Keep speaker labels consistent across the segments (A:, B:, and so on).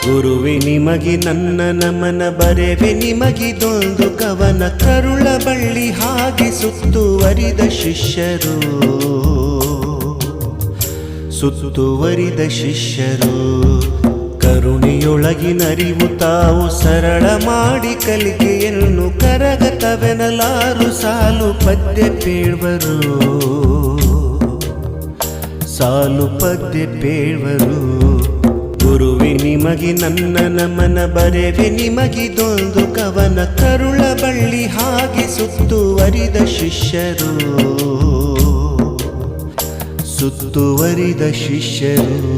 A: ಗುರುವೆ ನಿಮಗೆ ನನ್ನ ನಮನ, ಬರೆವೆ ನಿಮಗಿದೊಂದು ಕವನ. ಕರುಳ ಬಳ್ಳಿ ಹಾಗೆ ಸುತ್ತುವರಿದ ಶಿಷ್ಯರು, ಸುತ್ತುವರಿದ ಶಿಷ್ಯರು. ಕರುಣೆಯೊಳಗಿನರಿವು ತಾವು ಸರಳ ಮಾಡಿ ಕಲಿಕೆಯನ್ನು ಕರಗತವೆನಲಾರು ಸಾಲು ಪದ್ಯ ಪೇಳ್ವರು, ಸಾಲು ಪದ್ಯ ಪೇಳ್ವರು. ಗುರುವೆ ನಿಮಗೆ ನನ್ನ ನಮನ, ಬರೆವೆ ನಿಮಗಿದೊಂದು ಕವನ. ಕರುಳ ಬಳ್ಳಿ ಹಾಗೆ ಸುತ್ತುವರಿದ ಶಿಷ್ಯರು, ಸುತ್ತುವರಿದ ಶಿಷ್ಯರು.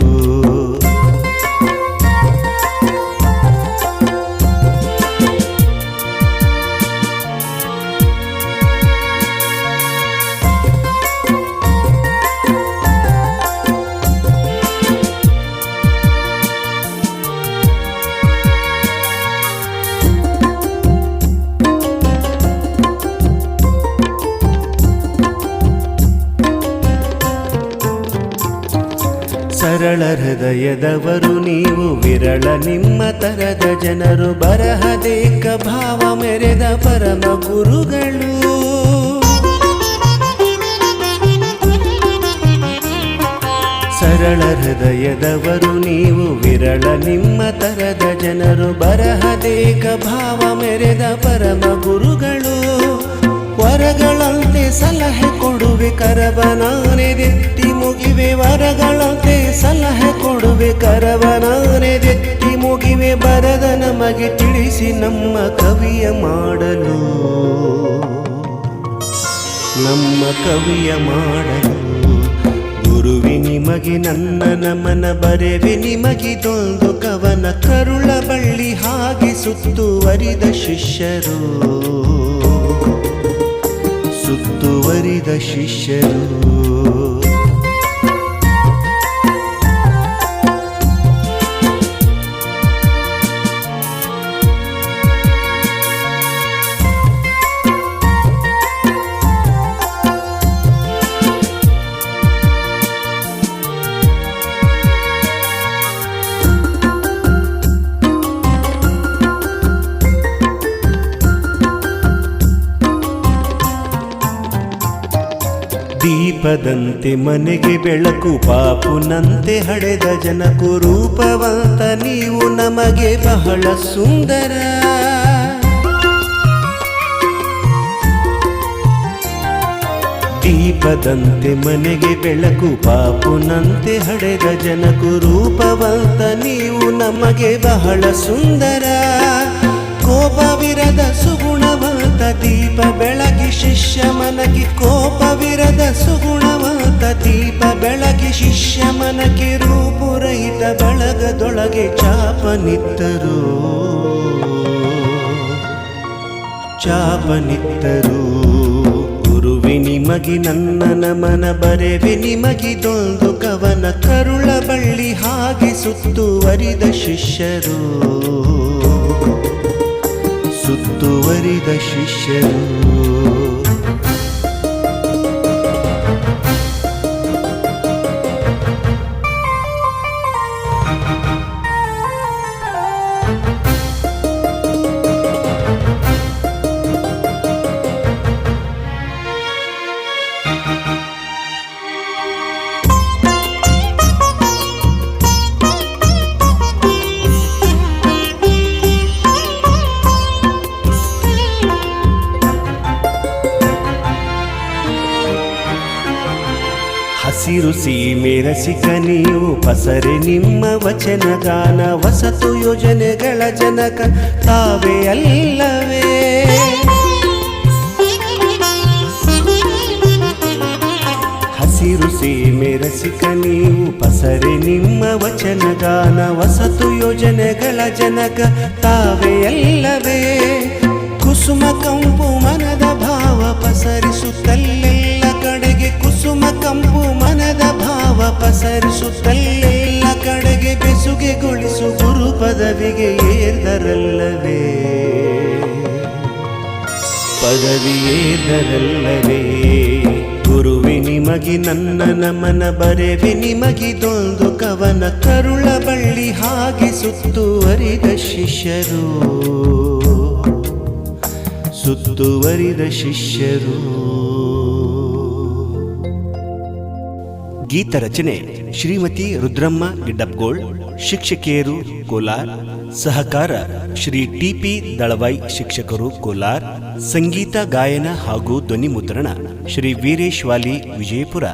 A: ಸರಳ ಹೃದಯದವರು ನೀವು, ವಿರಳ ನಿಮ್ಮ ತರದ ಜನರು. ಬರಹದೇಕ ಭಾವ ಮೆರೆದ ಪರಮ ಗುರುಗಳು. ಸರಳ ಹೃದಯದವರು ನೀವು, ವಿರಳ ನಿಮ್ಮ ತರದ ಜನರು. ಬರಹದೇಕ ಭಾವ ಮೆರೆದ ಪರಮ ಗುರುಗಳು. ವರಗಳಂತೆ ಸಲಹೆ ಕೊಡುವೆ ಕರವನಾನೆದೆತ್ತಿ ಮುಗಿವೆ. ವರಗಳಂತೆ ಸಲಹೆ ಕೊಡುವೆ ಕರವನಾನೆದೆತ್ತಿ ಮುಗಿವೆ. ಬರದ ನಮಗೆ ತಿಳಿಸಿ ನಮ್ಮ ಕವಿಯ ಮಾಡಲು, ನಮ್ಮ ಕವಿಯ ಮಾಡಲು. ಗುರುವೆ ನಿಮಗೆ ನನ್ನ ನಮನ, ಬರೆವೆ ನಿಮಗಿದೊಂದು ಕವನ. ಕರುಳ ಬಳ್ಳಿ ಹಾಗೆ ಸುತ್ತುವರಿದ ಶಿಷ್ಯರು, ಸುತ್ತುವರಿದ ಶಿಷ್ಯರು. ದೀಪದಂತೆ ಮನೆಗೆ ಬೆಳಕು, ಪಾಪುನಂತೆ ಹಡೆದ ಜನಕು. ರೂಪವಂತ ನೀವು ನಮಗೆ ಬಹಳ ಸುಂದರ. ದೀಪದಂತೆ ಮನೆಗೆ ಬೆಳಕು, ಪಾಪುನಂತೆ ಹಡೆದ ಜನಕು. ರೂಪವಂತ ನೀವು ನಮಗೆ ಬಹಳ ಸುಂದರ. ಕೋಪವಿರದ ಸುಗುಣವಂತ ದೀಪ ಬೆಳಗಿ ಶಿಷ್ಯ ಮನಕ್ಕೆ. ಕೋಪವಿರದ ಸುಗುಣವಂತ ದೀಪ ಬೆಳಗಿ ಶಿಷ್ಯ ಮನಕ್ಕೆ. ರೂಪುರಹಿತ ಬಳಗದೊಳಗೆ ಚಾಪನಿತ್ತರು, ಚಾಪನಿತ್ತರು. ಗುರುವೆ ನಿಮಗೆ ನನ್ನ ನಮನ, ಬರೆವೆ ನಿಮಗಿದೊಂದು ಕವನ. ಕರುಳ ಬಳ್ಳಿ ಹಾಗೆ ಸುತ್ತುವರಿದ ಶಿಷ್ಯರು, ಸುತ್ತುವರಿದ ಶಿಷ್ಯರು. ಹಸಿರು ಸೀಮೆ ರಸಿಕ ನೀವು, ಪಸರೆ ನಿಮ್ಮ ವಚನ ಗಾನ. ವಸತು ಯೋಜನೆಗಳ ಜನಕ ತಾವೇ ಅಲ್ಲವೇ. ಹಸಿರು ಸೀಮೆ ರಸಿಕ ನೀವು, ಪಸರೆ ನಿಮ್ಮ ವಚನ ಗಾನ. ವಸತು ಯೋಜನೆಗಳ ಜನಕ ತಾವೇ ಅಲ್ಲವೇ. ಕುಸುಮ ಕಂಪು ಮನದ ಭಾವ ಪಸರಿಸುತ್ತಲ್ಲೆಲ್ಲ ಕಡೆಗೆ. ಕುಸುಮ ಕಂಪು ಮನದ ಭಾವ ಪಸರಿಸುತ್ತಲ್ಲೆಲ್ಲ ಕಡೆಗೆ. ಬೆಸುಗೆಗೊಳಿಸು ಗುರು ಪದವಿಗೆ ಏರ್ದರಲ್ಲವೇ, ಪದವಿ ಏರ್ದರಲ್ಲವೇ. ಗುರುವೆ ನಿಮಗಿ ನನ್ನ ನಮನ ಬರೆವೆ ನಿಮಗಿದೊಂದು ಕವನ ಕರುಳ ಬಳ್ಳಿ ಹಾಗೆ ಸುತ್ತುವರಿದ ಶಿಷ್ಯರು ಸುತ್ತುವರಿದ ಶಿಷ್ಯರು. ಗೀತ ರಚನೆ ಶ್ರೀಮತಿ ರುದ್ರಮ್ಮ ಗಿಡ್ಡಪ್ಗೋಳ್, ಶಿಕ್ಷಕಿಯರು ಕೋಲಾರ್. ಸಹಕಾರ ಶ್ರೀ ಟಿಪಿ ದಳವಾಯಿ, ಶಿಕ್ಷಕರು ಕೋಲಾರ್. ಸಂಗೀತ ಗಾಯನ ಹಾಗೂ ಧ್ವನಿ ಮುದ್ರಣ ಶ್ರೀ ವೀರೇಶ್ ವಾಲಿ, ವಿಜಯಪುರ.